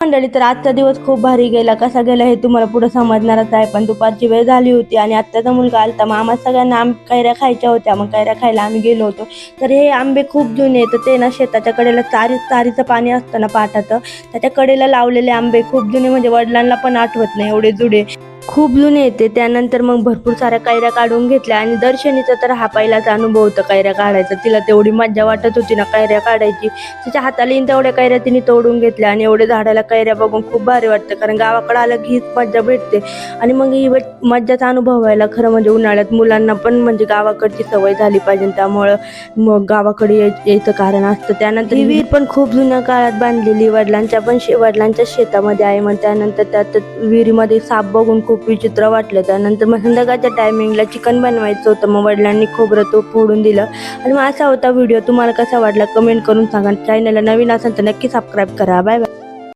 मंडळी, तर आजचा दिवस खूप भारी गेला. कसा गेला हे तुम्हाला पुढे समजणारच आहे. पण दुपारची वेळ झाली होती आणि आत्याचा मुलगा आलता. मग आम्हाला सगळ्यांना कैऱ्या खायच्या होत्या. मग कैऱ्या खायला आम्ही गेलो होतो. तर हे आंबे खूप जुने तर ते ना शेताच्या कडेला चारीचं पाणी असतं ना पाटाचं, त्याच्या कडेला लावलेले आंबे खूप जुने, म्हणजे वडिलांना पण आठवत नाही एवढे जुने, खूप जुने येते. त्यानंतर मग भरपूर साऱ्या कैऱ्या काढून घेतल्या आणि दर्शनीचा तर हा पहिलाच अनुभव होता कैऱ्या काढायचा. तिला तेवढी मज्जा वाटत होती ना कैऱ्या काढायची. तिच्या हाताला येईन तेवढ्या कैऱ्या तिने तोडून घेतल्या आणि एवढे झाडाला कैऱ्या बघून खूप भारी वाटतं, कारण गावाकडे आलं की हीच मज्जा भेटते. आणि मग ही मज्जाचा अनुभव व्हायला खरं म्हणजे उन्हाळ्यात मुलांना पण म्हणजे गावाकडची सवय झाली पाहिजे, त्यामुळं मग गावाकडे यायचं कारण असतं. त्यानंतर ही विहीर पण खूप जुन्या काळात बांधलेली, वडिलांच्या शेतामध्ये आहे. मग त्यानंतर त्यात विहिरीमध्ये साप बघून खूप विचित्र वाटलं. त्यानंतर मग संध्याकाळच्या टायमिंगला चिकन बनवायचं होतं. मग वडिलांनी खोबरं तो फोडून दिलं. आणि मग असा होता व्हिडिओ. तुम्हाला कसा वाटला कमेंट करून सांगा. चॅनलला नवीन असेल तर नक्की सबस्क्राईब करा. Bye bye.